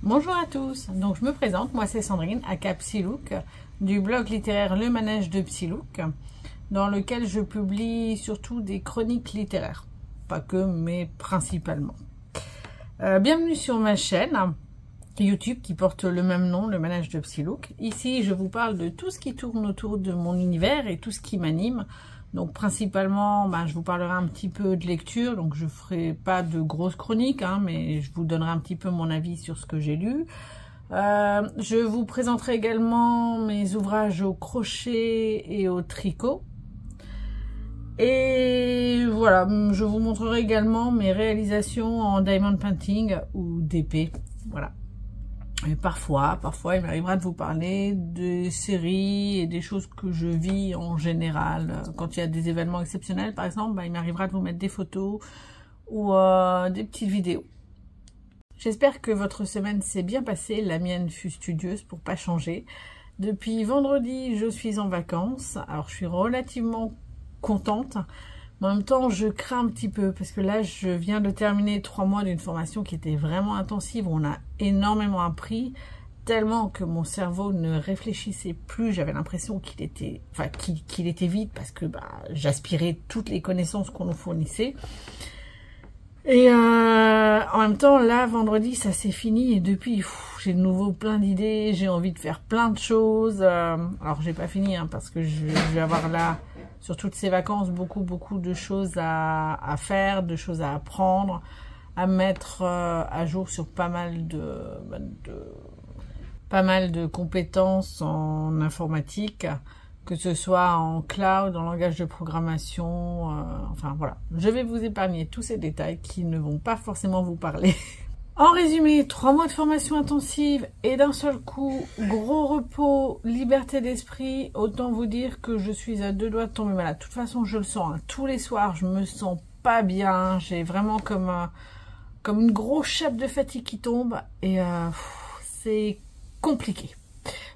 Bonjour à tous, donc je me présente, moi c'est Sandrine, aka Psylook, du blog littéraire Le Manège de Psylook, dans lequel je publie surtout des chroniques littéraires, pas que, mais principalement. Bienvenue sur ma chaîne YouTube qui porte le même nom, Le Manège de Psylook. Ici je vous parle de tout ce qui tourne autour de mon univers et tout ce qui m'anime. Donc principalement, je vous parlerai un petit peu de lecture, donc je ferai pas de grosses chroniques, mais je vous donnerai un petit peu mon avis sur ce que j'ai lu. Je vous présenterai également mes ouvrages au crochet et au tricot. Et voilà, je vous montrerai également mes réalisations en diamond painting ou DP, voilà. Et parfois, il m'arrivera de vous parler des séries et des choses que je vis en général. Quand il y a des événements exceptionnels, par exemple, il m'arrivera de vous mettre des photos ou des petites vidéos. J'espère que votre semaine s'est bien passée. La mienne fut studieuse pour pas changer. Depuis vendredi, je suis en vacances. Alors, je suis relativement contente. Mais en même temps, je crains un petit peu parce que là, je viens de terminer 3 mois d'une formation qui était vraiment intensive. On a énormément appris, tellement que mon cerveau ne réfléchissait plus. J'avais l'impression qu'il était, qu'il était vide parce que j'aspirais toutes les connaissances qu'on nous fournissait. Et en même temps, là, vendredi, ça s'est fini et depuis, j'ai de nouveau plein d'idées. J'ai envie de faire plein de choses. Alors, j'ai pas fini parce que je vais avoir là, sur toutes ces vacances, beaucoup de choses à faire, de choses à apprendre, à mettre à jour sur pas mal de compétences en informatique, que ce soit en cloud, en langage de programmation, enfin voilà. Je vais vous épargner tous ces détails qui ne vont pas forcément vous parler. En résumé, 3 mois de formation intensive et d'un seul coup, gros repos, liberté d'esprit. Autant vous dire que je suis à 2 doigts de tomber malade. De toute façon, je le sens. Tous les soirs, je me sens pas bien. J'ai vraiment comme une grosse chape de fatigue qui tombe. Et c'est compliqué.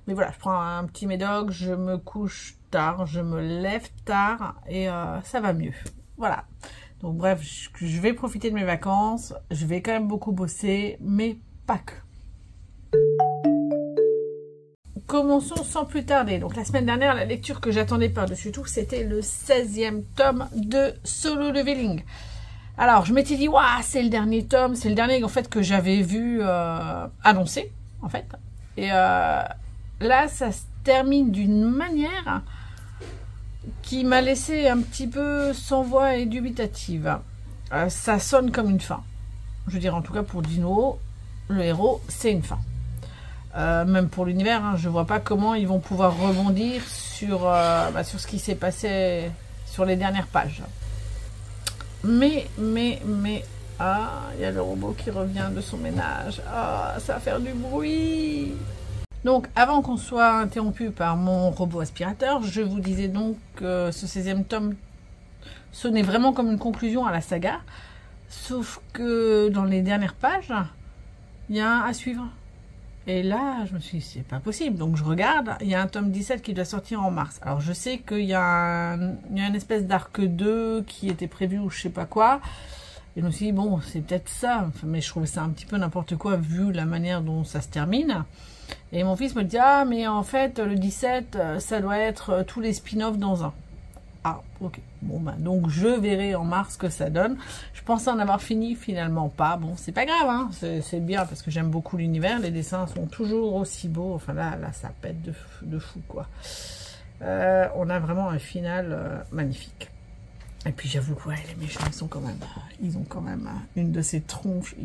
Mais voilà, je prends un petit médoc, je me couche tard, je me lève tard et ça va mieux. Voilà. Donc bref, je vais profiter de mes vacances, je vais quand même beaucoup bosser, mais pas que. Commençons sans plus tarder. Donc la semaine dernière, la lecture que j'attendais par-dessus tout, c'était le 16e tome de Solo Leveling. Alors je m'étais dit, waouh, c'est le dernier tome, c'est le dernier en fait que j'avais vu annoncé, en fait. Et là, ça se termine d'une manière qui m'a laissé un petit peu sans voix et dubitative. Ça sonne comme une fin. Je veux dire, en tout cas pour Dino, le héros, c'est une fin. Même pour l'univers, je vois pas comment ils vont pouvoir rebondir sur ce qui s'est passé sur les dernières pages. Mais, il y a le robot qui revient de son ménage. Ça va faire du bruit. Donc, avant qu'on soit interrompu par mon robot aspirateur, je vous disais donc que ce 16e tome sonnait vraiment comme une conclusion à la saga. Sauf que dans les dernières pages, il y a un à suivre. Et là, je me suis dit, c'est pas possible. Donc, je regarde, il y a un tome 17 qui doit sortir en mars. Alors, je sais qu'il y a une espèce d'arc 2 qui était prévu ou je sais pas quoi. Et je me suis dit, bon, c'est peut-être ça. Mais je trouvais ça un petit peu n'importe quoi vu la manière dont ça se termine. Et mon fils me dit, mais en fait, le 17, ça doit être tous les spin-offs dans un. Ah, ok. Bon, donc je verrai en mars ce que ça donne. Je pensais en avoir fini, finalement pas. Bon, c'est pas grave, c'est bien parce que j'aime beaucoup l'univers. Les dessins sont toujours aussi beaux. Enfin là ça pète de fou, quoi. On a vraiment un final magnifique. Et puis j'avoue que les méchants, ils ont quand même une de ces tronches.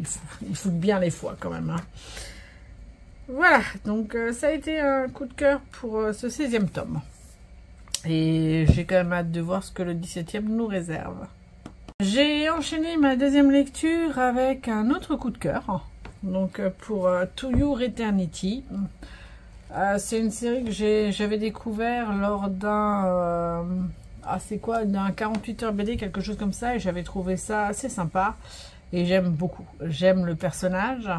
Ils foutent bien les foies quand même. Voilà, donc ça a été un coup de cœur pour ce 16e tome. Et j'ai quand même hâte de voir ce que le 17e nous réserve. J'ai enchaîné ma 2e lecture avec un autre coup de cœur. Donc pour To Your Eternity. C'est une série que j'avais découvert lors d'un... d'un 48 heures BD, quelque chose comme ça. Et j'avais trouvé ça assez sympa. Et j'aime beaucoup. J'aime le personnage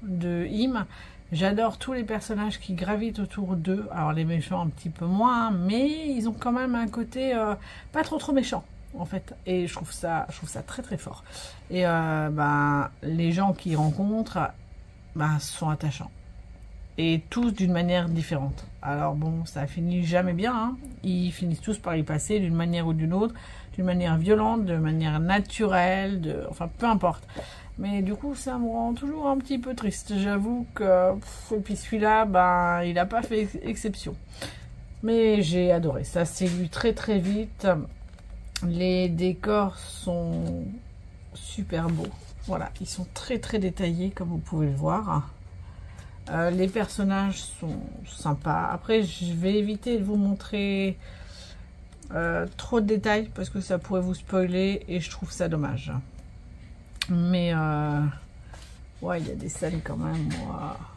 de Im. J'adore tous les personnages qui gravitent autour d'eux. Alors les méchants un petit peu moins, mais ils ont quand même un côté pas trop méchant en fait. Et je trouve ça très très fort. Et les gens qu'ils rencontrent, sont attachants. Et tous d'une manière différente. Alors bon, ça finit jamais bien, hein. Ils finissent tous par y passer d'une manière ou d'une autre, d'une manière violente, de manière naturelle, enfin peu importe. Mais du coup, ça me rend toujours un petit peu triste. J'avoue que... Et puis celui-là, il n'a pas fait exception. Mais j'ai adoré. Ça s'est lu très très vite. Les décors sont super beaux. Voilà, ils sont très très détaillés comme vous pouvez le voir. Les personnages sont sympas. Après, je vais éviter de vous montrer trop de détails parce que ça pourrait vous spoiler et je trouve ça dommage. Mais ouais, il y a des scènes quand même.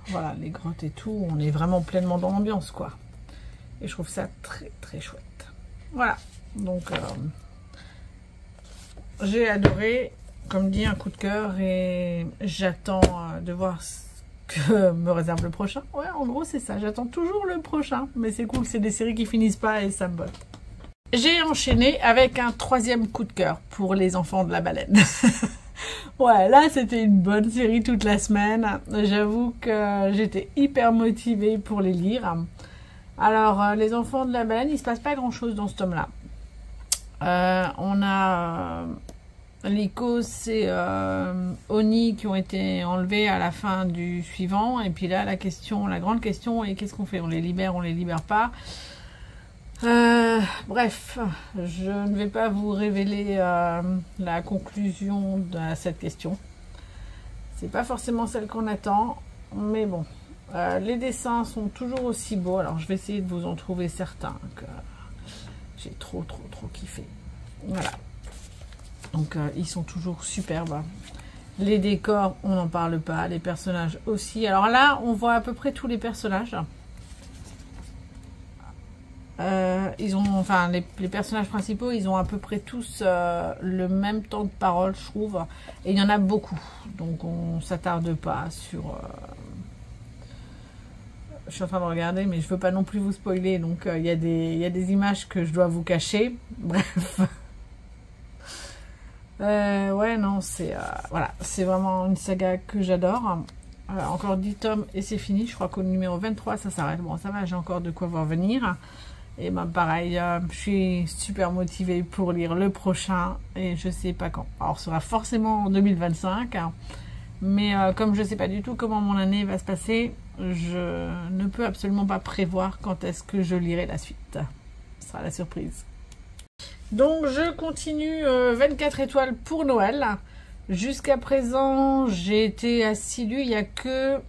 Voilà, les grottes et tout, on est vraiment pleinement dans l'ambiance, quoi. Et je trouve ça très très chouette. Voilà, donc j'ai adoré, comme dit, un coup de cœur et j'attends de voir ce que me réserve le prochain. Ouais, en gros, c'est ça. J'attends toujours le prochain. Mais c'est cool, c'est des séries qui finissent pas et ça me botte. J'ai enchaîné avec un 3e coup de cœur pour les enfants de la baleine. Ouais, là, c'était une bonne série toute la semaine. J'avoue que j'étais hyper motivée pour les lire. Alors, les enfants de la baleine, il se passe pas grand-chose dans ce tome-là. On a... Lycos et Oni qui ont été enlevés à la fin du suivant. Et puis là, la grande question est qu'est-ce qu'on fait? On les libère pas? Bref, je ne vais pas vous révéler la conclusion de cette question. C'est pas forcément celle qu'on attend, mais bon. Les dessins sont toujours aussi beaux. Alors, je vais essayer de vous en trouver certains que j'ai trop kiffé. Voilà. Donc ils sont toujours superbes. Les décors, on n'en parle pas. Les personnages aussi. Alors là, on voit à peu près tous les personnages. Les personnages principaux, ils ont à peu près tous le même temps de parole, je trouve. Et il y en a beaucoup. Donc on s'attarde pas sur... Je suis en train de regarder, mais je veux pas non plus vous spoiler. Donc il y a des images que je dois vous cacher. Bref. Ouais, non, voilà, c'est vraiment une saga que j'adore. Encore 10 tomes et c'est fini. Je crois qu'au numéro 23, ça s'arrête. Bon, ça va, j'ai encore de quoi voir venir. Et pareil, je suis super motivée pour lire le prochain et je sais pas quand. Alors, ce sera forcément en 2025. Mais comme je sais pas du tout comment mon année va se passer, je ne peux absolument pas prévoir quand est-ce que je lirai la suite. Ce sera la surprise. Donc je continue 24 étoiles pour Noël. Jusqu'à présent, j'ai été assidue, il n'y a que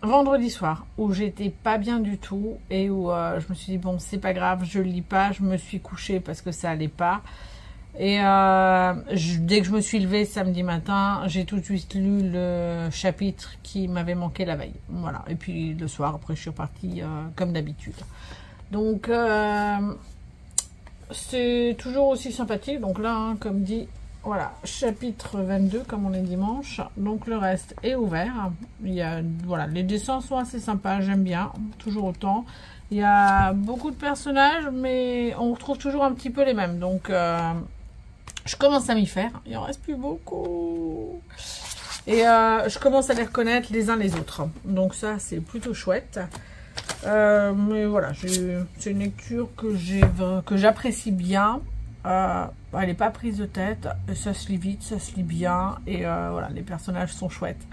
vendredi soir où j'étais pas bien du tout et où je me suis dit bon, c'est pas grave, je lis pas, je me suis couchée parce que ça allait pas. Et dès que je me suis levée samedi matin, j'ai tout de suite lu le chapitre qui m'avait manqué la veille. Voilà, et puis le soir, après je suis repartie comme d'habitude. Donc c'est toujours aussi sympathique. Donc là, hein, comme dit, voilà, chapitre 22, comme on est dimanche. Donc le reste est ouvert. Il y a, voilà, les dessins sont assez sympas, j'aime bien, toujours autant. Il y a beaucoup de personnages, mais on retrouve toujours un petit peu les mêmes. Donc je commence à m'y faire. Il en reste plus beaucoup. Et je commence à les reconnaître les uns les autres. Donc ça, c'est plutôt chouette. Mais voilà, c'est une lecture que j'apprécie bien. Elle n'est pas prise de tête, ça se lit vite, ça se lit bien et voilà, les personnages sont chouettes.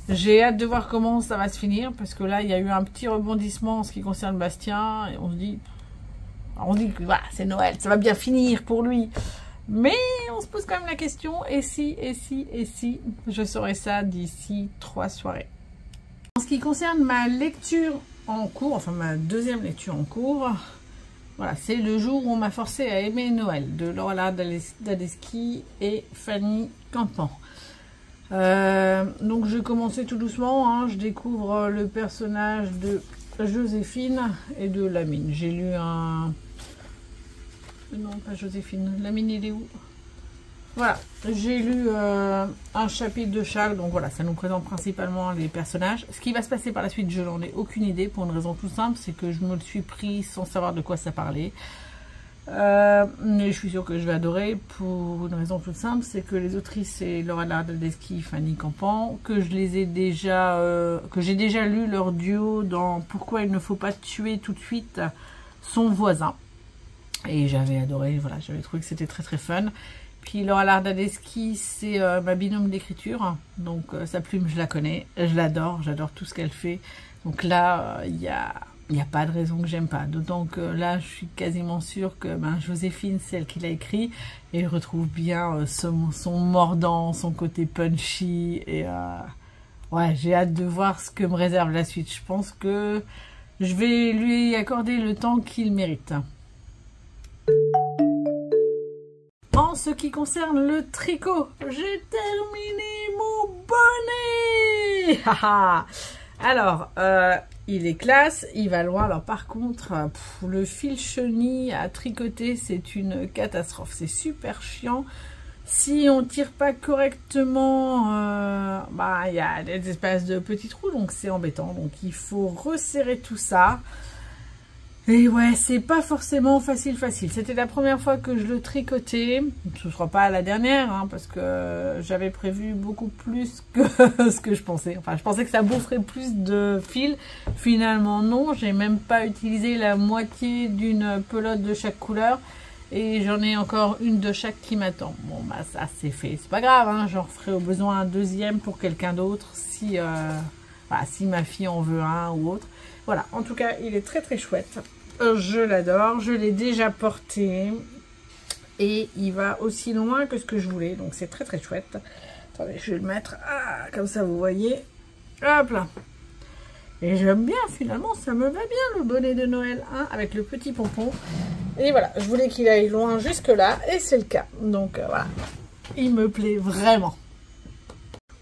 J'ai hâte de voir comment ça va se finir parce que là il y a eu un petit rebondissement en ce qui concerne Bastien et on se dit que voilà, c'est Noël, ça va bien finir pour lui. Mais on se pose quand même la question, et si je saurai ça d'ici 3 soirées. En ce qui concerne ma lecture en cours, enfin ma deuxième lecture en cours, voilà, c'est le jour où on m'a forcé à aimer Noël, de Laura Dadeschi et Fanny Campan. Donc je commençais tout doucement, hein, je découvre le personnage de Joséphine et de Lamine. J'ai lu un... Non, pas Joséphine, Lamine il est où? Voilà, j'ai lu un chapitre de chaque, donc voilà, ça nous présente principalement les personnages. Ce qui va se passer par la suite, je n'en ai aucune idée, pour une raison tout simple, c'est que je me le suis pris sans savoir de quoi ça parlait. Mais je suis sûre que je vais adorer pour une raison toute simple, c'est que les autrices, c'est Laura Lardaleschi, Fanny Campan, que j'ai déjà lu leur duo dans Pourquoi il ne faut pas tuer tout de suite son voisin. Et j'avais adoré, voilà, j'avais trouvé que c'était très très fun. Puis Laura Lardaleschi, c'est ma binôme d'écriture, donc sa plume, je la connais, je l'adore, j'adore tout ce qu'elle fait. Donc là, il n'y a pas de raison que j'aime pas. D'autant que là, je suis quasiment sûre que Joséphine, c'est elle qui l'a écrit. Et je retrouve bien son mordant, son côté punchy. Et ouais, j'ai hâte de voir ce que me réserve la suite. Je pense que je vais lui accorder le temps qu'il mérite. En ce qui concerne le tricot, j'ai terminé mon bonnet. Alors, il est classe, il va loin. Alors par contre, le fil chenille à tricoter, c'est une catastrophe. C'est super chiant. Si on tire pas correctement, il y a des espèces de petits trous, donc c'est embêtant. Donc il faut resserrer tout ça. Et ouais, c'est pas forcément facile. C'était la première fois que je le tricotais. Ce sera pas la dernière, hein, parce que j'avais prévu beaucoup plus que ce que je pensais. Enfin, je pensais que ça boufferait plus de fil. Finalement, non. J'ai même pas utilisé la moitié d'une pelote de chaque couleur. Et j'en ai encore une de chaque qui m'attend. Bon, bah ça, c'est fait. C'est pas grave, hein. J'en ferai au besoin un deuxième pour quelqu'un d'autre si ma fille en veut un ou autre. Voilà. En tout cas, il est très très chouette. Je l'adore, je l'ai déjà porté et il va aussi loin que ce que je voulais, donc c'est très très chouette. Attendez, je vais le mettre comme ça, vous voyez. Hop là. Et j'aime bien, finalement, ça me va bien le bonnet de Noël, hein, avec le petit pompon. Et voilà, je voulais qu'il aille loin jusque là et c'est le cas. Donc voilà, il me plaît vraiment.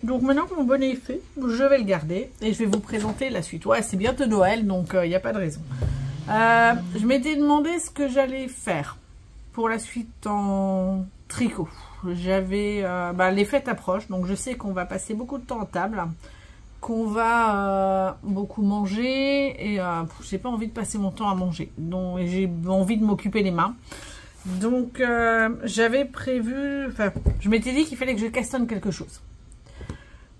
Donc maintenant que mon bonnet est fait, je vais le garder et je vais vous présenter la suite. Ouais, c'est bientôt Noël, donc il n'y a pas de raison. Je m'étais demandé ce que j'allais faire pour la suite en tricot. J'avais les fêtes approchent, donc je sais qu'on va passer beaucoup de temps à table, qu'on va beaucoup manger et j'ai pas envie de passer mon temps à manger, donc j'ai envie de m'occuper les mains. Donc j'avais prévu, je m'étais dit qu'il fallait que je cassonne quelque chose.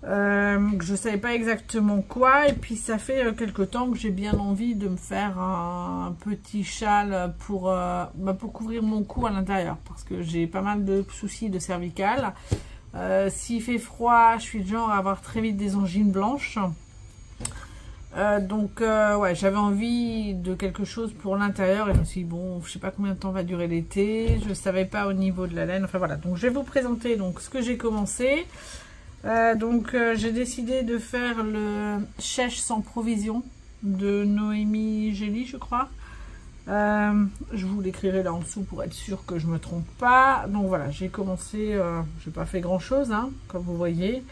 Je savais pas exactement quoi, et puis ça fait quelque temps que j'ai bien envie de me faire un petit châle pour couvrir mon cou à l'intérieur, parce que j'ai pas mal de soucis de cervicale. S'il fait froid, je suis du genre à avoir très vite des angines blanches. Ouais, j'avais envie de quelque chose pour l'intérieur et je me suis dit, bon, je sais pas combien de temps va durer l'été, je savais pas au niveau de la laine, enfin voilà. Donc je vais vous présenter donc ce que j'ai commencé. J'ai décidé de faire le Chèche sans provision de Noémie Gély, je crois. Je vous l'écrirai là en dessous pour être sûr que je me trompe pas. Donc voilà, j'ai commencé, j'ai pas fait grand chose, hein, comme vous voyez.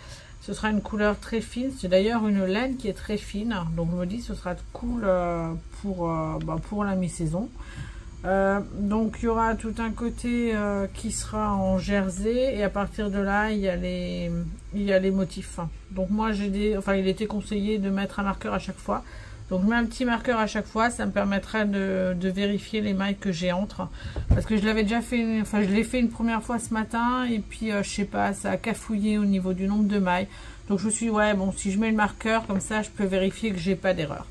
Ce sera une couleur très fine, c'est d'ailleurs une laine qui est très fine, donc je me dis ce sera cool pour la mi-saison. Donc il y aura tout un côté qui sera en jersey et à partir de là il y a les motifs. Donc moi il était conseillé de mettre un marqueur à chaque fois. Donc je mets un petit marqueur à chaque fois, ça me permettra de vérifier les mailles que j'ai entre. Parce que je l'avais déjà fait, je l'ai fait une première fois ce matin et puis je sais pas, ça a cafouillé au niveau du nombre de mailles. Donc je me suis dit ouais bon, si je mets le marqueur comme ça je peux vérifier que j'ai pas d'erreur.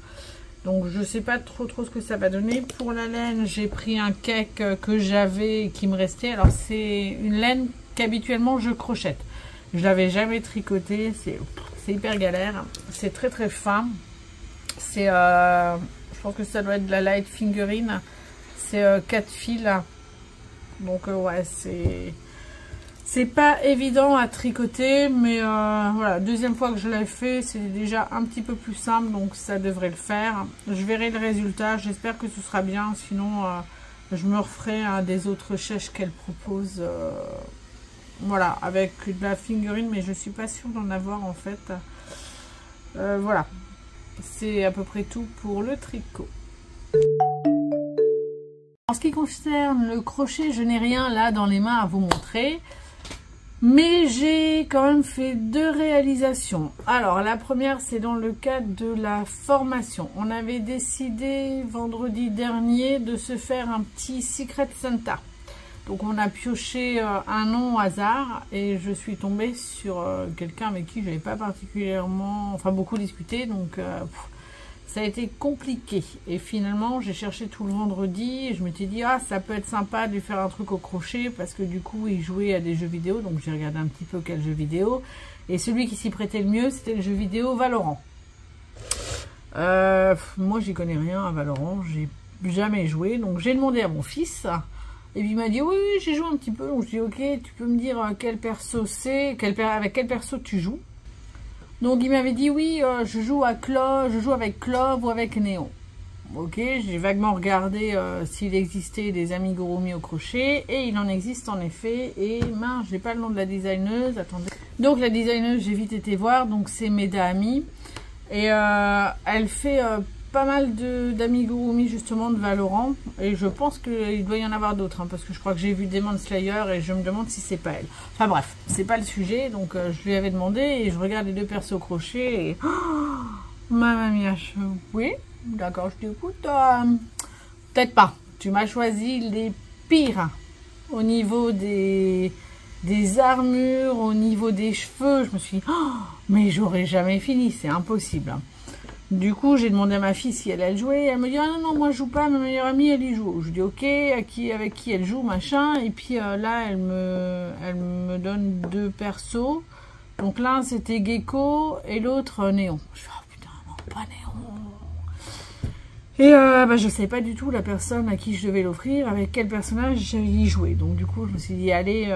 Donc je sais pas trop ce que ça va donner. Pour la laine, j'ai pris un cake que j'avais et qui me restait. Alors c'est une laine qu'habituellement je crochette. Je l'avais jamais tricoté, c'est hyper galère. C'est très très fin. C'est je pense que ça doit être de la light fingering. C'est 4 fils. Donc ouais, c'est pas évident à tricoter, mais voilà, deuxième fois que je l'ai fait, c'est déjà un petit peu plus simple, donc ça devrait le faire. Je verrai le résultat, j'espère que ce sera bien, sinon je me referai un des autres chèches qu'elle propose, voilà, avec de la fingering, mais je suis pas sûre d'en avoir en fait. Voilà, c'est à peu près tout pour le tricot. En ce qui concerne le crochet, je n'ai rien là dans les mains à vous montrer. Mais j'ai quand même fait 2 réalisations. Alors, la première, c'est dans le cadre de la formation. On avait décidé vendredi dernier de se faire un petit Secret Santa. Donc, on a pioché un nom au hasard et je suis tombée sur quelqu'un avec qui je n'avais pas particulièrement, enfin beaucoup discuté. Donc, ça a été compliqué. Et finalement, j'ai cherché tout le vendredi et je m'étais dit, ah, ça peut être sympa de lui faire un truc au crochet parce que du coup, il jouait à des jeux vidéo. Donc, j'ai regardé un petit peu quel jeu vidéo. Et celui qui s'y prêtait le mieux, c'était le jeu vidéo Valorant. Moi, j'y connais rien à Valorant. J'ai jamais joué. Donc, j'ai demandé à mon fils. Et puis, il m'a dit, oui, oui, j'ai joué un petit peu. Donc, je dis, ok, tu peux me dire quel perso c'est, avec quel perso tu joues. Donc il m'avait dit oui, je joue avec Clove ou avec Néon. Ok, j'ai vaguement regardé s'il existait des amigurumi au crochet et il en existe en effet. Et mince, j'ai pas le nom de la designeuse. Attendez. Donc la designeuse, j'ai vite été voir. Donc c'est Meda Ami et elle fait pas mal d'amigurumi justement de Valorant et je pense qu'il doit y en avoir d'autres hein, parce que je crois que j'ai vu Demon Slayer et je me demande si c'est pas elle. Enfin bref, c'est pas le sujet donc je lui avais demandé et je regarde les 2 persos au crochet et mamma mia, oui, d'accord, je dis écoute, peut-être pas. Tu m'as choisi les pires au niveau des armures, au niveau des cheveux. Je me suis dit, mais j'aurais jamais fini, c'est impossible. Du coup, j'ai demandé à ma fille si elle jouait. Elle me dit, ah non, non, moi je joue pas, ma meilleure amie, elle y joue. Je dis, ok, avec qui elle joue, machin. Et puis là, elle me donne 2 persos. Donc l'un, c'était Gecko et l'autre, Néon. Je fais, oh putain, non, pas Néon. Et je ne savais pas du tout la personne à qui je devais l'offrir, avec quel personnage y jouer. Donc du coup, je me suis dit, allez...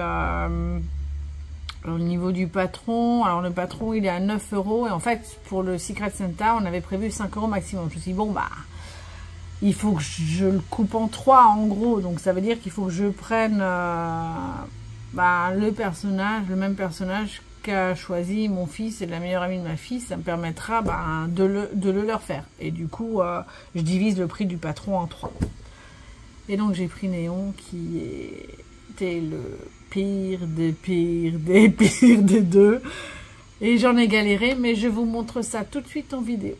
au niveau du patron, alors le patron il est à 9 € et en fait pour le Secret Santa on avait prévu 5 € maximum. Je me suis dit bon bah il faut que je le coupe en 3 en gros, donc ça veut dire qu'il faut que je prenne le même personnage qu'a choisi mon fils et la meilleure amie de ma fille. Ça me permettra de le leur faire et du coup je divise le prix du patron en 3 et donc j'ai pris Néon qui était le pire des pires des pires des 2 et j'en ai galéré mais je vous montre ça tout de suite en vidéo.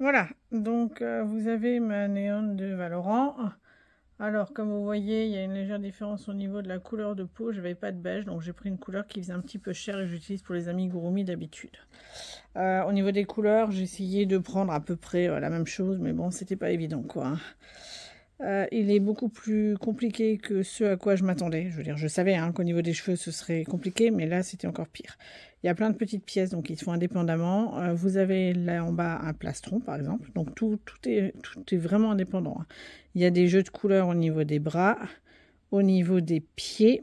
Voilà, donc vous avez ma Néon de Valorant. Alors, comme vous voyez, il y a une légère différence au niveau de la couleur de peau. Je n'avais pas de beige, donc j'ai pris une couleur qui faisait un petit peu cher et que j'utilise pour les amigurumi d'habitude. Au niveau des couleurs, j'ai essayé de prendre à peu près la même chose, mais bon, c'était pas évident, quoi. Il est beaucoup plus compliqué que ce à quoi je m'attendais. Je veux dire, je savais hein, qu'au niveau des cheveux, ce serait compliqué, mais là, c'était encore pire. Il y a plein de petites pièces, donc ils se font indépendamment. Vous avez là en bas un plastron, par exemple. Donc, tout est vraiment indépendant. Hein. Il y a des jeux de couleurs au niveau des bras, au niveau des pieds.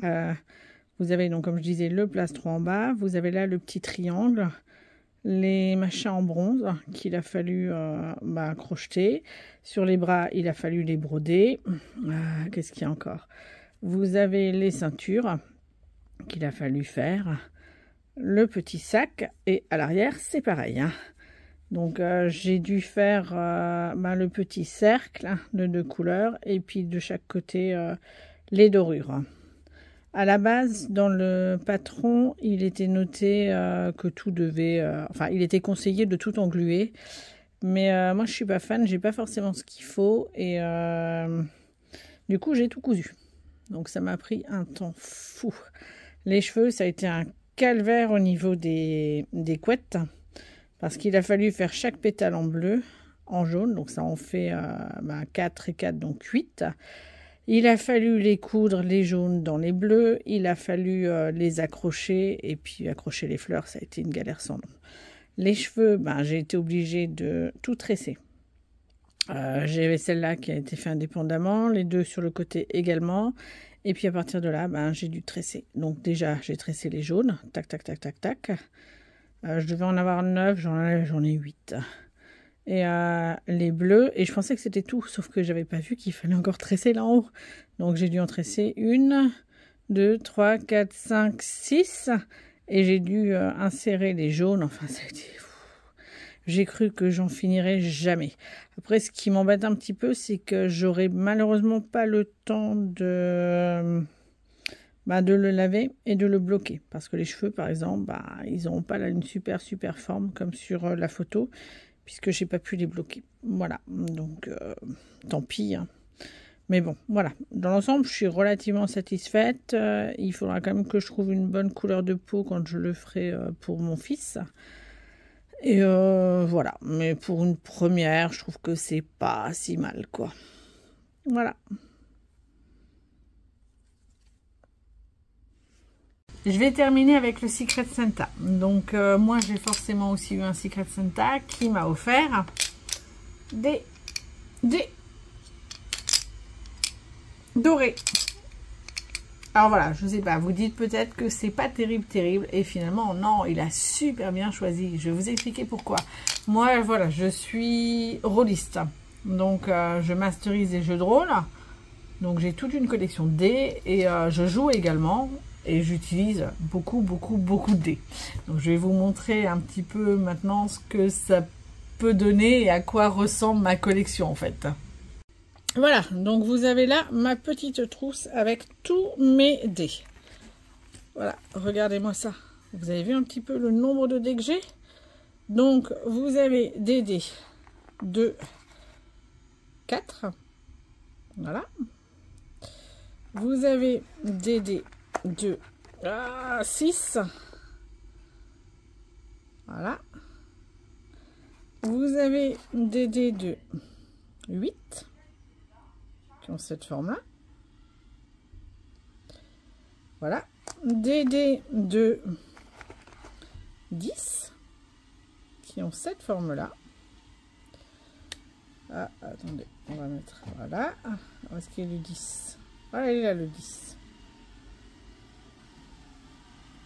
Vous avez, donc, comme je disais, le plastron en bas. Vous avez là le petit triangle. Les machins en bronze qu'il a fallu crocheter. Sur les bras, il a fallu les broder. Qu'est-ce qu'il y a encore? Vous avez les ceintures qu'il a fallu faire. Le petit sac. Et à l'arrière, c'est pareil. Hein. Donc, j'ai dû faire le petit cercle de 2 couleurs. Et puis, de chaque côté, les dorures. À la base, dans le patron, il était noté que tout devait... il était conseillé de tout engluer. Mais moi, je suis pas fan, j'ai pas forcément ce qu'il faut. Et du coup, j'ai tout cousu. Donc, ça m'a pris un temps fou. Les cheveux, ça a été un calvaire au niveau des couettes. Parce qu'il a fallu faire chaque pétale en bleu, en jaune. Donc, ça en fait 4 et 4, donc 8. Il a fallu les coudre, les jaunes dans les bleus. Il a fallu les accrocher. Et puis accrocher les fleurs, ça a été une galère sans nom. Les cheveux, j'ai été obligée de tout tresser. J'avais celle-là qui a été faite indépendamment. Les deux sur le côté également. Et puis à partir de là, j'ai dû tresser. Donc déjà, j'ai tressé les jaunes. Tac, tac, tac, tac, tac. Je devais en avoir 9. J'en ai 8. Et les bleus, et je pensais que c'était tout, sauf que j'avais pas vu qu'il fallait encore tresser là en haut. Donc j'ai dû en tresser 1, 2, 3, 4, 5, 6, et j'ai dû insérer les jaunes. Enfin, ça a été fou. J'ai cru que j'en finirais jamais. Après, ce qui m'embête un petit peu, c'est que j'aurai malheureusement pas le temps de le laver et de le bloquer. Parce que les cheveux, par exemple, ils n'auront pas une super forme comme sur la photo, puisque j'ai pas pu les bloquer. Voilà, donc tant pis. Hein. Mais bon, voilà. Dans l'ensemble, je suis relativement satisfaite. Il faudra quand même que je trouve une bonne couleur de peau quand je le ferai pour mon fils. Et voilà. Mais pour une première, je trouve que c'est pas si mal, quoi. Voilà. Je vais terminer avec le Secret Santa. Donc, moi, j'ai forcément aussi eu un Secret Santa qui m'a offert des dorés. Alors voilà, je sais pas, vous dites peut-être que c'est pas terrible, et finalement, non, il a super bien choisi. Je vais vous expliquer pourquoi. Moi, voilà, je suis rôliste. Donc, je masterise des jeux de rôle. Donc, j'ai toute une collection de dés, et je joue également. Et j'utilise beaucoup de dés. Donc je vais vous montrer un petit peu maintenant ce que ça peut donner et à quoi ressemble ma collection en fait. Voilà, donc vous avez là ma petite trousse avec tous mes dés. Voilà, regardez-moi ça. Vous avez vu un petit peu le nombre de dés que j'ai? Donc vous avez des dés de 4. Voilà. Vous avez des dés de 6. Voilà. Vous avez des dés de 8 qui ont cette forme-là. Voilà. Des dés de 10 qui ont cette forme-là. Ah, attendez, on va mettre, voilà. Où est-ce qu'il y a le 10? Voilà, il est là le 10.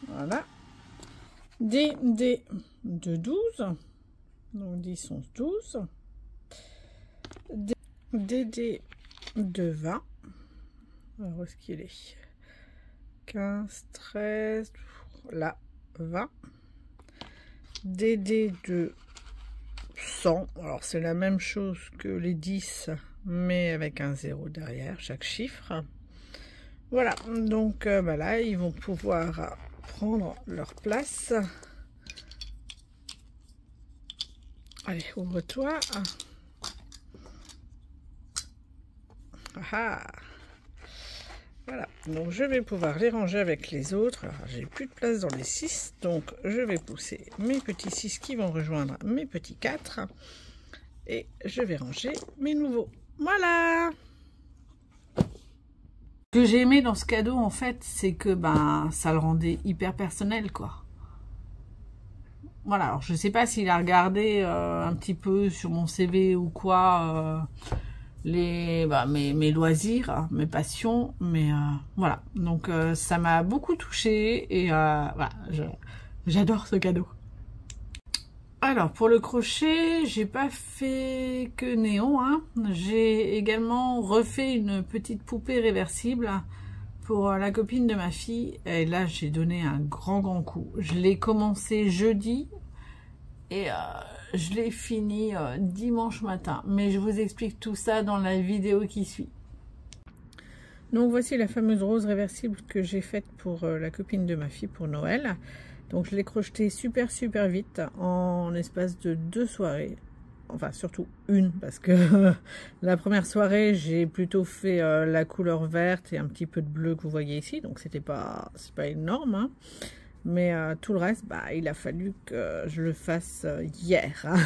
Voilà. Des dés de 12. Donc 10, 11, 12. Des dés de 20. Alors, où est-ce qu'il est? 15, 13. Là, 20. Des dés de 100. Alors, c'est la même chose que les 10, mais avec un 0 derrière chaque chiffre. Voilà. Donc, là, ils vont pouvoir prendre leur place. Allez, ouvre-toi. Ah, voilà, donc je vais pouvoir les ranger avec les autres. Alors, j'ai plus de place dans les 6, donc je vais pousser mes petits 6 qui vont rejoindre mes petits 4. Et je vais ranger mes nouveaux. Voilà. Ce que j'ai aimé dans ce cadeau, en fait, c'est que ben ça le rendait hyper personnel, quoi. Voilà, alors je sais pas s'il a regardé un petit peu sur mon CV ou quoi, mes loisirs, hein, mes passions, mais voilà. Donc ça m'a beaucoup touchée et voilà, j'adore ce cadeau. Alors pour le crochet, j'ai pas fait que néon, hein. J'ai également refait une petite poupée réversible pour la copine de ma fille, et là j'ai donné un grand coup. Je l'ai commencé jeudi et je l'ai fini dimanche matin, mais je vous explique tout ça dans la vidéo qui suit. Donc voici la fameuse rose réversible que j'ai faite pour la copine de ma fille pour Noël. Donc je l'ai crochetée super vite en espace de 2 soirées. Enfin surtout une, parce que la première soirée j'ai plutôt fait la couleur verte et un petit peu de bleu que vous voyez ici, donc c'est pas énorme, hein. Mais tout le reste, bah, il a fallu que je le fasse hier, hein.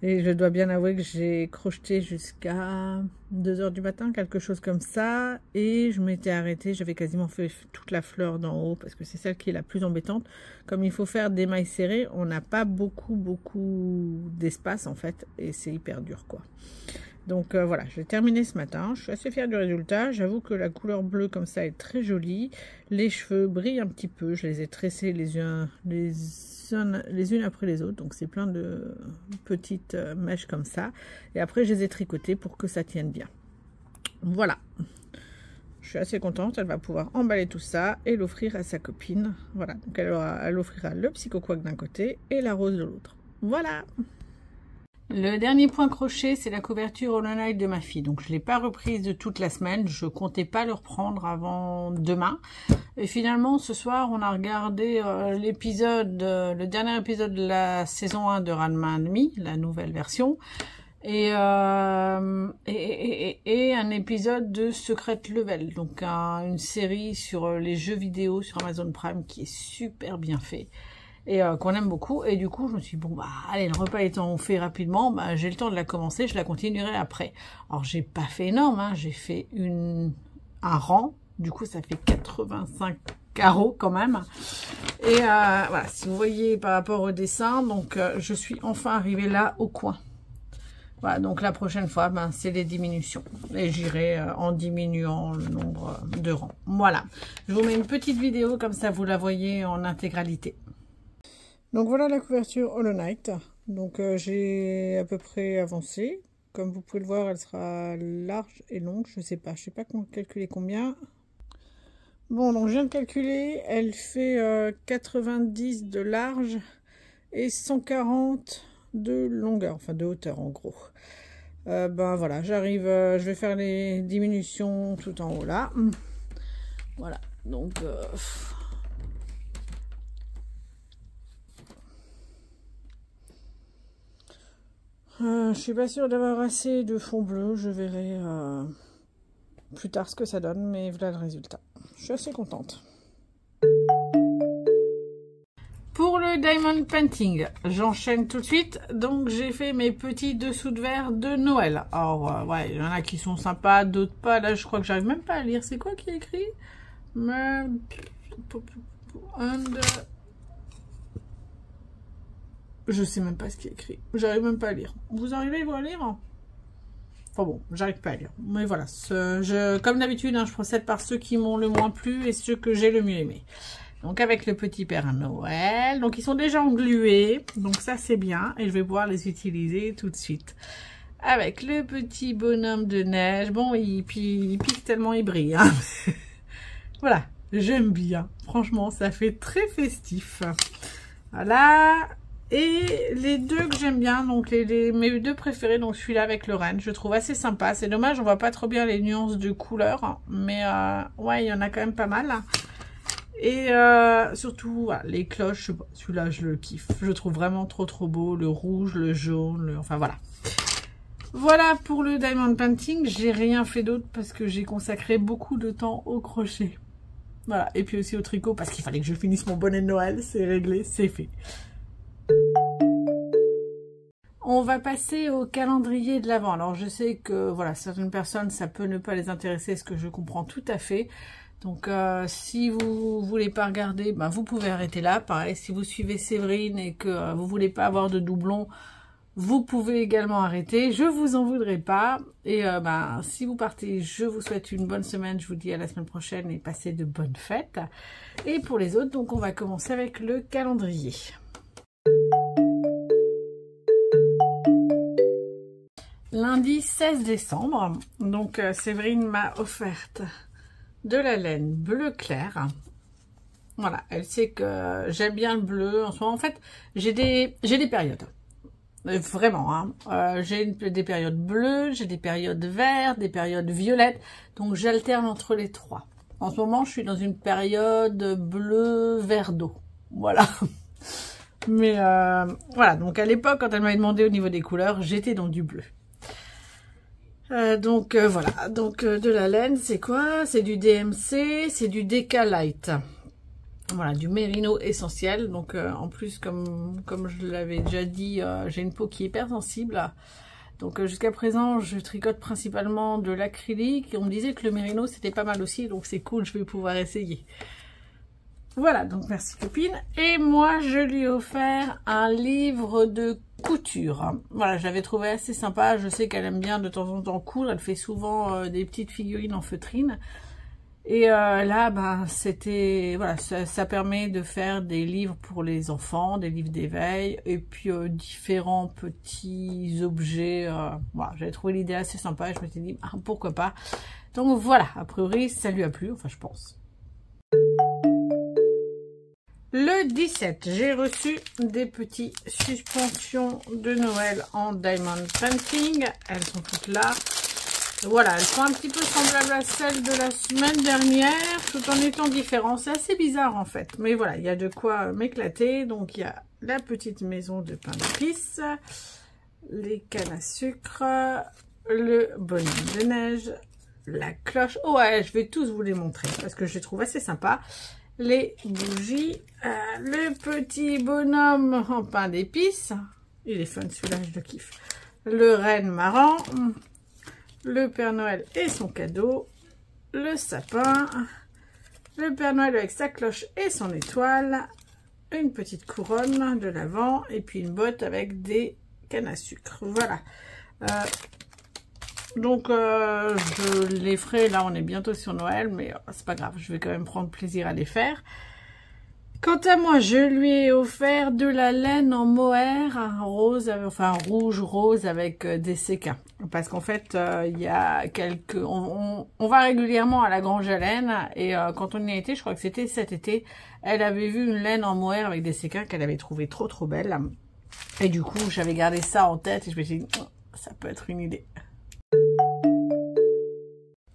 Et je dois bien avouer que j'ai crocheté jusqu'à 2 h du matin, quelque chose comme ça. Et je m'étais arrêtée, j'avais quasiment fait toute la fleur d'en haut, parce que c'est celle qui est la plus embêtante. Comme il faut faire des mailles serrées, on n'a pas beaucoup d'espace en fait, et c'est hyper dur, quoi. Donc voilà, j'ai terminé ce matin, je suis assez fière du résultat. J'avoue que la couleur bleue comme ça est très jolie. Les cheveux brillent un petit peu, je les ai tressés les unes après les autres, donc c'est plein de petites mèches comme ça. Et après je les ai tricotées pour que ça tienne bien. Voilà, je suis assez contente, elle va pouvoir emballer tout ça et l'offrir à sa copine. Voilà, donc elle offrira le psycho-couac d'un côté et la rose de l'autre. Voilà. Le dernier point crochet, c'est la couverture Hollow Knight de ma fille. Donc, je ne l'ai pas reprise de toute la semaine. Je comptais pas le reprendre avant demain. Et finalement, ce soir, on a regardé le dernier épisode de la saison 1 de Ranma & Me, la nouvelle version. Et un épisode de Secret Level. Donc, une série sur les jeux vidéo sur Amazon Prime qui est super bien fait. Et qu'on aime beaucoup, et du coup je me suis dit, bon bah allez, le repas étant fait rapidement, bah j'ai le temps de la commencer, je la continuerai après. Alors j'ai pas fait énorme, hein, j'ai fait un rang, du coup ça fait 85 carreaux quand même. Et voilà, si vous voyez par rapport au dessin, donc je suis enfin arrivée là au coin. Voilà, donc la prochaine fois, ben, c'est les diminutions. Et j'irai en diminuant le nombre de rangs. Voilà, je vous mets une petite vidéo, comme ça vous la voyez en intégralité. Donc voilà la couverture Hollow Knight. Donc j'ai à peu près avancé. Comme vous pouvez le voir, elle sera large et longue. Je sais pas calculer combien. Bon, donc je viens de calculer. Elle fait 90 de large et 140 de longueur, enfin de hauteur en gros. Ben voilà, j'arrive, je vais faire les diminutions tout en haut là. Voilà, donc... je suis pas sûre d'avoir assez de fond bleu, je verrai plus tard ce que ça donne, mais voilà le résultat. Je suis assez contente. Pour le diamond painting, j'enchaîne tout de suite. Donc j'ai fait mes petits dessous de verre de Noël. Alors ouais, il y en a qui sont sympas, d'autres pas. Là je crois que j'arrive même pas à lire. C'est quoi qui est écrit? Je sais même pas ce qui est écrit. J'arrive même pas à lire. Vous arrivez à lire? Enfin bon, j'arrive pas à lire. Mais voilà, comme d'habitude, hein, je procède par ceux qui m'ont le moins plu et ceux que j'ai le mieux aimé. Donc avec le petit Père Noël. Donc ils sont déjà englués. Donc ça c'est bien. Et je vais pouvoir les utiliser tout de suite. Avec le petit bonhomme de neige. Bon, il pique tellement il brille. Hein. Voilà, j'aime bien. Franchement, ça fait très festif. Voilà. Et les deux que j'aime bien, donc mes deux préférés, donc celui-là avec le renne, je trouve assez sympa. C'est dommage, on voit pas trop bien les nuances de couleurs, mais ouais, il y en a quand même pas mal. Et surtout, voilà, les cloches, celui-là, je le kiffe. Je le trouve vraiment trop beau, le rouge, le jaune, enfin voilà. Voilà pour le diamond painting, j'ai rien fait d'autre parce que j'ai consacré beaucoup de temps au crochet. Voilà, et puis aussi au tricot parce qu'il fallait que je finisse mon bonnet de Noël, c'est réglé, c'est fait. On va passer au calendrier de l'Avent. Alors je sais que voilà, certaines personnes, ça peut ne pas les intéresser, ce que je comprends tout à fait. Donc si vous voulez pas regarder, ben, vous pouvez arrêter là. Pareil, si vous suivez Séverine et que vous voulez pas avoir de doublons, vous pouvez également arrêter. Je vous en voudrais pas. Et ben, si vous partez, je vous souhaite une bonne semaine. Je vous dis à la semaine prochaine et passez de bonnes fêtes. Et pour les autres, donc on va commencer avec le calendrier. Lundi 16 décembre, donc Séverine m'a offerte de la laine bleu clair. Voilà, elle sait que j'aime bien le bleu en ce moment. En fait, j'ai des périodes. Vraiment, hein. J'ai des périodes bleues, j'ai des périodes vertes, des périodes violettes. Donc j'alterne entre les trois. En ce moment, je suis dans une période bleu vert d'eau. Voilà. Mais voilà, donc à l'époque, quand elle m'avait demandé au niveau des couleurs, j'étais dans du bleu. Voilà, donc de la laine, c'est quoi? C'est du DMC, c'est du DK Light. Voilà, du mérino essentiel. Donc en plus, comme je l'avais déjà dit, j'ai une peau qui est hyper sensible. Donc jusqu'à présent, je tricote principalement de l'acrylique. Et on me disait que le mérino, c'était pas mal aussi. Donc c'est cool, je vais pouvoir essayer. Voilà, donc merci copine. Et moi, je lui ai offert un livre de couture. Voilà, je l'avais trouvé assez sympa. Je sais qu'elle aime bien de temps en temps coudre. Elle fait souvent des petites figurines en feutrine. Et là, ben, c'était, voilà, ça permet de faire des livres pour les enfants, des livres d'éveil, et puis différents petits objets. Voilà, j'avais trouvé l'idée assez sympa et je m'étais dit, ah, pourquoi pas. Donc voilà, a priori, ça lui a plu, enfin je pense. Le 17, j'ai reçu des petites suspensions de Noël en Diamond Painting. Elles sont toutes là. Voilà, elles sont un petit peu semblables à celles de la semaine dernière, tout en étant différentes. C'est assez bizarre en fait. Mais voilà, il y a de quoi m'éclater. Donc il y a la petite maison de pain d'épices, les cannes à sucre, le bonhomme de neige, la cloche. Oh ouais, je vais tous vous les montrer parce que je les trouve assez sympas. Les bougies, le petit bonhomme en pain d'épices, il est fun celui-là, je le kiffe, le renne marrant, le Père Noël et son cadeau, le sapin, le Père Noël avec sa cloche et son étoile, une petite couronne de l'Avent et puis une botte avec des cannes à sucre. Voilà. Donc je les ferai, là on est bientôt sur Noël, mais c'est pas grave, je vais quand même prendre plaisir à les faire. Quant à moi, je lui ai offert de la laine en mohair rose, enfin rouge rose avec des séquins. Parce qu'en fait, il y a quelques... On va régulièrement à la Grange à laine, et quand on y a été, je crois que c'était cet été, elle avait vu une laine en mohair avec des séquins qu'elle avait trouvé trop belle. Et du coup, j'avais gardé ça en tête et je me suis dit, ça peut être une idée.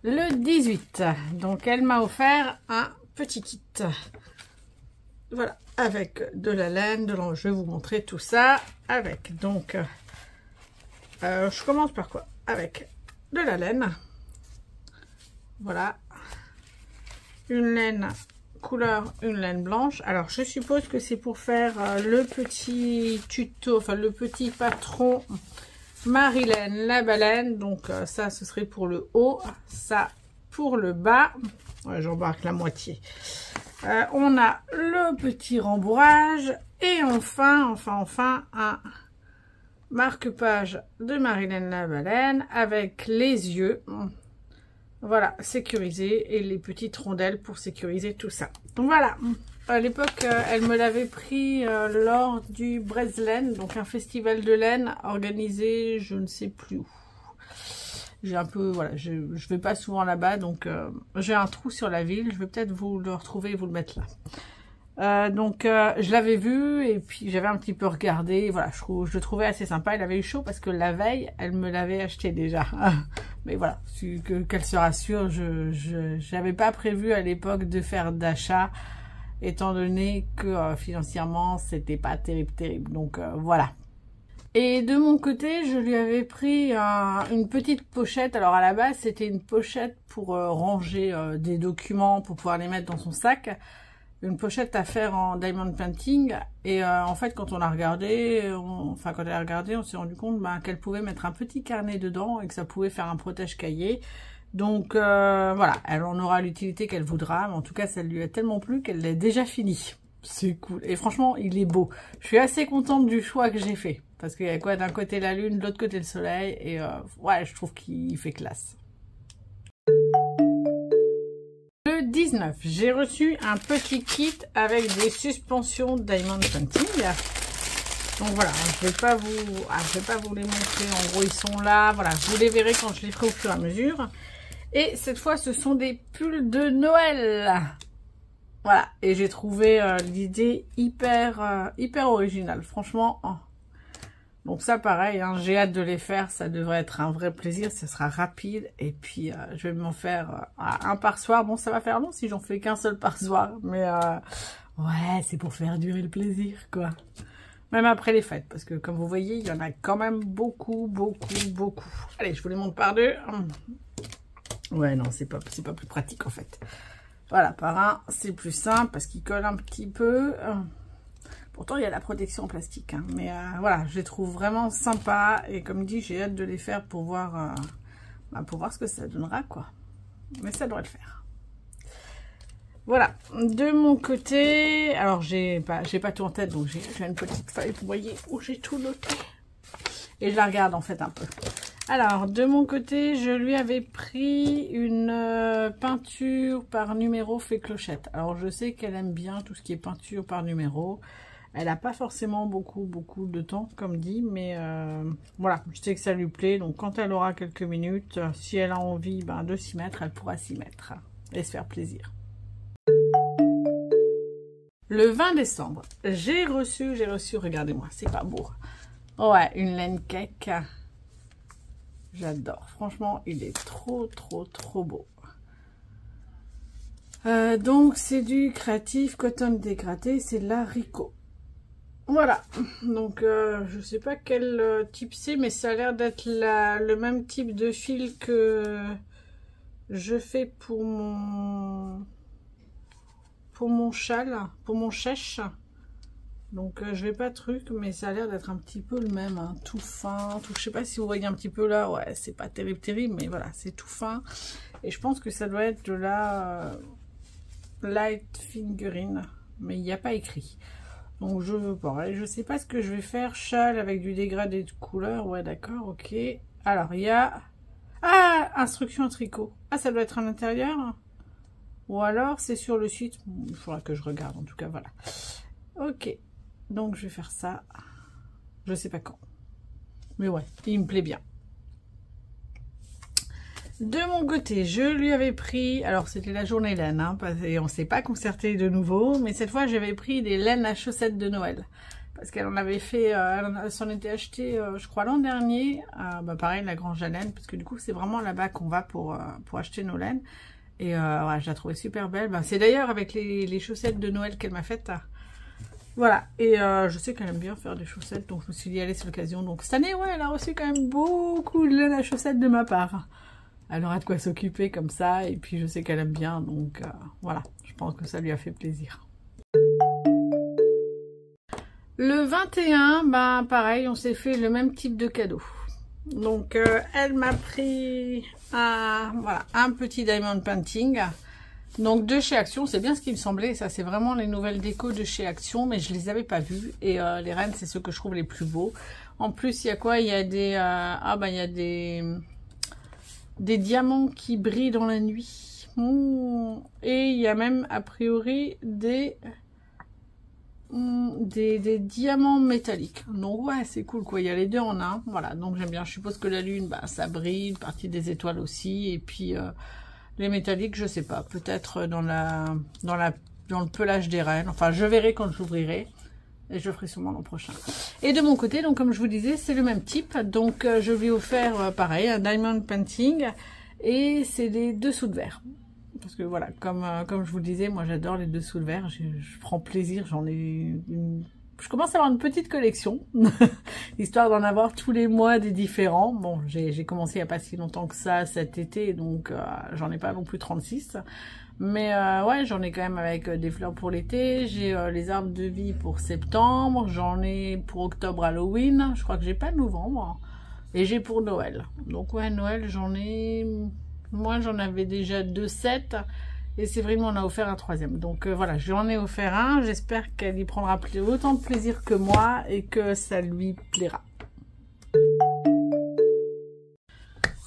Le 18, donc elle m'a offert un petit kit. Voilà, avec de la laine, je vais vous montrer tout ça. Avec donc, je commence par quoi? Avec de la laine. Voilà, une laine couleur, une laine blanche. Alors je suppose que c'est pour faire le petit tuto, enfin le petit patron Marilène la baleine. Donc ça ce serait pour le haut, ça pour le bas. Ouais, j'embarque la moitié. On a le petit rembourrage et enfin un marque-page de Marilène la baleine avec les yeux. Voilà, sécurisé, et les petites rondelles pour sécuriser tout ça. Donc voilà, à l'époque, elle me l'avait pris lors du Breslaine, donc un festival de laine organisé, je ne sais plus où. J'ai un peu, voilà, je vais pas souvent là-bas, donc j'ai un trou sur la ville, je vais peut-être vous le retrouver et vous le mettre là. Donc je l'avais vu et puis j'avais un petit peu regardé, voilà, je le trouvais assez sympa. Elle avait eu chaud parce que la veille elle me l'avait acheté déjà. Mais voilà, qu'elle se rassure, je n'avais pas prévu à l'époque de faire d'achat, étant donné que financièrement c'était pas terrible, donc voilà. Et de mon côté, je lui avais pris une petite pochette. Alors à la base, c'était une pochette pour ranger des documents, pour pouvoir les mettre dans son sac. une pochette à faire en diamond painting. Et en fait, quand on a regardé, quand elle a regardé, on s'est rendu compte qu'elle pouvait mettre un petit carnet dedans et que ça pouvait faire un protège-cahier. Donc voilà, elle en aura l'utilité qu'elle voudra. Mais en tout cas, ça lui a tellement plu qu'elle l'a déjà fini. C'est cool. Et franchement, il est beau. Je suis assez contente du choix que j'ai fait. Parce qu'il y a quoi, d'un côté la lune, de l'autre côté le soleil. Et ouais, je trouve qu'il fait classe. Le 19, j'ai reçu un petit kit avec des suspensions Diamond Painting. Donc voilà, je vais pas vous les montrer. En gros, ils sont là. Voilà, vous les verrez quand je les ferai au fur et à mesure. Et cette fois, ce sont des pulls de Noël. Voilà, et j'ai trouvé l'idée hyper originale, franchement. Donc ça, pareil, hein, j'ai hâte de les faire, ça devrait être un vrai plaisir, ça sera rapide. Et puis, je vais m'en faire un par soir. Bon, ça va faire long si j'en fais qu'un seul par soir, mais ouais, c'est pour faire durer le plaisir, quoi. Même après les fêtes, parce que comme vous voyez, il y en a quand même beaucoup. Allez, je vous les montre par deux. Ouais, non, c'est pas plus pratique, en fait. Voilà, par un, c'est plus simple parce qu'il colle un petit peu. Pourtant, il y a la protection en plastique. Hein, mais voilà, je les trouve vraiment sympas. Et comme dit, j'ai hâte de les faire pour voir, ce que ça donnera, quoi. Mais ça devrait le faire. Voilà, de mon côté, alors j'ai pas tout en tête, donc j'ai une petite feuille, vous voyez, où j'ai tout noté. Et je la regarde en fait un peu. Alors, de mon côté, je lui avais pris une peinture par numéro fait clochette. Alors, je sais qu'elle aime bien tout ce qui est peinture par numéro. Elle n'a pas forcément beaucoup de temps, comme dit, mais voilà, je sais que ça lui plaît. Donc, quand elle aura quelques minutes, si elle a envie de s'y mettre, elle pourra s'y mettre et se faire plaisir. Le 20 décembre, j'ai reçu, regardez-moi, c'est pas beau. Ouais, une laine cake. J'adore. Franchement, il est trop beau. Donc, c'est du Creative Cotton Dégradé. C'est de la Rico. Voilà. Donc, je sais pas quel type c'est, mais ça a l'air d'être le même type de fil que je fais pour mon châle, pour mon chèche. Donc je vais pas truc, mais ça a l'air d'être un petit peu le même, hein, tout fin, tout. Je sais pas si vous voyez un petit peu là, ouais, c'est pas terrible, mais voilà, c'est tout fin. Et je pense que ça doit être de la light fingering, mais il n'y a pas écrit. Donc pareil, je sais pas ce que je vais faire. Châle avec du dégradé de couleur, ouais, d'accord, ok. Alors il y a instruction à tricot. Ah, ça doit être à l'intérieur, ou alors c'est sur le site. Il faudra que je regarde, en tout cas, voilà. Ok. Donc, je vais faire ça. Je sais pas quand. Mais ouais, il me plaît bien. De mon côté, je lui avais pris... Alors, c'était la journée laine, hein, et on ne s'est pas concerté de nouveau. Mais cette fois, j'avais pris des laines à chaussettes de Noël. Parce qu'elle en avait fait... elle s'en était acheté, je crois, l'an dernier. Pareil, la Grange à laine. Parce que du coup, c'est vraiment là-bas qu'on va pour acheter nos laines. Et ouais, je la trouvais super belle. C'est d'ailleurs avec les chaussettes de Noël qu'elle m'a faites. Voilà, et je sais qu'elle aime bien faire des chaussettes, donc je me suis dit, allez, c'est l'occasion. Donc cette année, ouais, elle a reçu quand même beaucoup de laine à chaussettes de ma part. Elle aura de quoi s'occuper comme ça, et puis je sais qu'elle aime bien, donc voilà, je pense que ça lui a fait plaisir. Le 21, pareil, on s'est fait le même type de cadeau. Donc elle m'a pris un petit diamond painting. Donc de chez Action, c'est bien ce qui me semblait, ça c'est vraiment les nouvelles décos de chez Action, mais je les avais pas vues, et les rennes c'est ceux que je trouve les plus beaux. En plus il y a quoi? Il y a des il y a des diamants qui brillent dans la nuit. Et il y a même a priori des diamants métalliques. Donc ouais, c'est cool quoi, il y a les deux en un. Voilà, donc j'aime bien. Je suppose que la lune, ça brille, une partie des étoiles aussi, et puis les métalliques, je sais pas, peut-être dans le pelage des rennes. Enfin, je verrai quand j'ouvrirai. Et je ferai sûrement l'an prochain. Et de mon côté, donc comme je vous disais, c'est le même type. Donc je lui ai offert pareil, un diamond painting. Et c'est des dessous de verre. Parce que voilà, comme je vous le disais, moi j'adore les dessous de verre. Je prends plaisir, je commence à avoir une petite collection. Histoire d'en avoir tous les mois des différents. Bon, j'ai commencé il n'y a pas si longtemps que ça cet été, donc j'en ai pas non plus 36. Mais ouais, j'en ai quand même avec des fleurs pour l'été. J'ai les arbres de vie pour septembre. J'en ai pour octobre Halloween. Je crois que j'ai pas novembre. Et j'ai pour Noël. Donc ouais, Noël, j'en ai... Moi, j'en avais déjà 2 sets. Et Séverine m'en a offert un 3e. Donc voilà, j'en ai offert un. J'espère qu'elle y prendra autant de plaisir que moi et que ça lui plaira.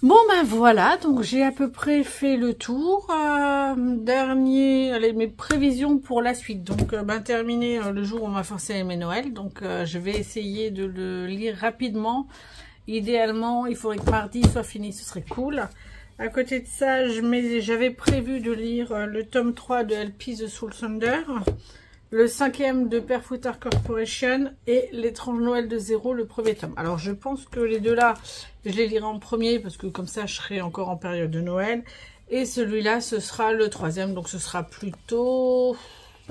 Bon ben voilà, donc j'ai à peu près fait le tour. Allez, mes prévisions pour la suite. Donc terminé le jour où on m'a forcé à aimer Noël. Donc je vais essayer de le lire rapidement. Idéalement, il faudrait que mardi soit fini, ce serait cool. À côté de ça, j'avais prévu de lire le tome 3 de LP The Soul Thunder, le 5e de Perfutar Corporation et L'étrange Noël de Zéro, le 1er tome. Alors je pense que les deux là, je les lirai en premier parce que comme ça je serai encore en période de Noël. Et celui-là, ce sera le 3e, donc ce sera plutôt...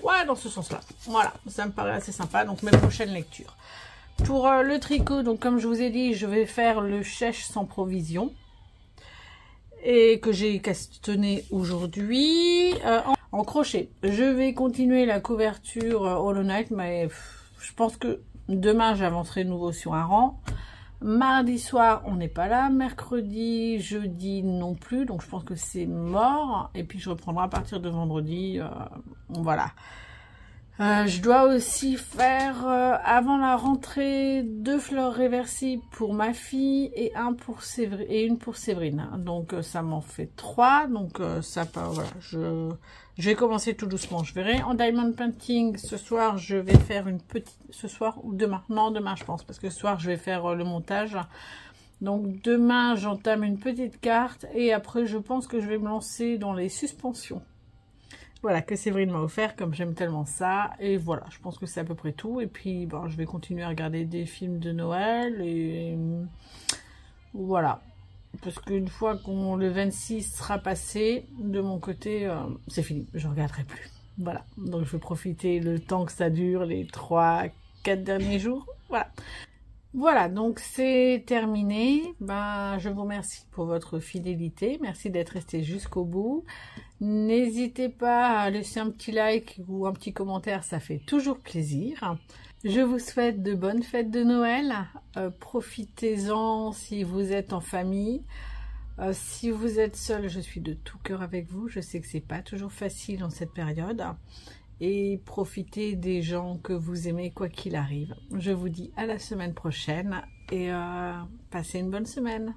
Ouais, dans ce sens-là. Voilà, ça me paraît assez sympa, donc mes prochaines lectures. Pour le tricot, donc comme je vous ai dit, je vais faire le chèche sans provision. Et que j'ai castanné aujourd'hui en crochet. Je vais continuer la couverture Hollow Knight, mais je pense que demain j'avancerai de nouveau sur un rang. Mardi soir on n'est pas là, mercredi, jeudi non plus, donc je pense que c'est mort. Et puis je reprendrai à partir de vendredi, voilà. Je dois aussi faire avant la rentrée 2 fleurs réversibles pour ma fille et une pour Séverine. Donc ça m'en fait 3. Donc ça part, voilà, je vais commencer tout doucement. Je verrai. En diamond painting ce soir, je vais faire une petite... Ce soir ou demain? Non, demain je pense, parce que ce soir je vais faire le montage. Donc demain j'entame une petite carte et après je pense que je vais me lancer dans les suspensions. Voilà, que Séverine m'a offert, comme j'aime tellement ça. Et voilà, je pense que c'est à peu près tout. Et puis, bon, je vais continuer à regarder des films de Noël. Et voilà. Parce qu'une fois qu'on le 26 sera passé, de mon côté, c'est fini. Je ne regarderai plus. Voilà. Donc, je vais profiter le temps que ça dure, les 3-4 derniers jours. Voilà. Voilà, donc c'est terminé. Je vous remercie pour votre fidélité. Merci d'être resté jusqu'au bout. N'hésitez pas à laisser un petit like ou un petit commentaire, ça fait toujours plaisir. Je vous souhaite de bonnes fêtes de Noël. Profitez-en si vous êtes en famille. Si vous êtes seul, je suis de tout cœur avec vous. Je sais que c'est pas toujours facile en cette période. Et profitez des gens que vous aimez quoi qu'il arrive. Je vous dis à la semaine prochaine et passez une bonne semaine.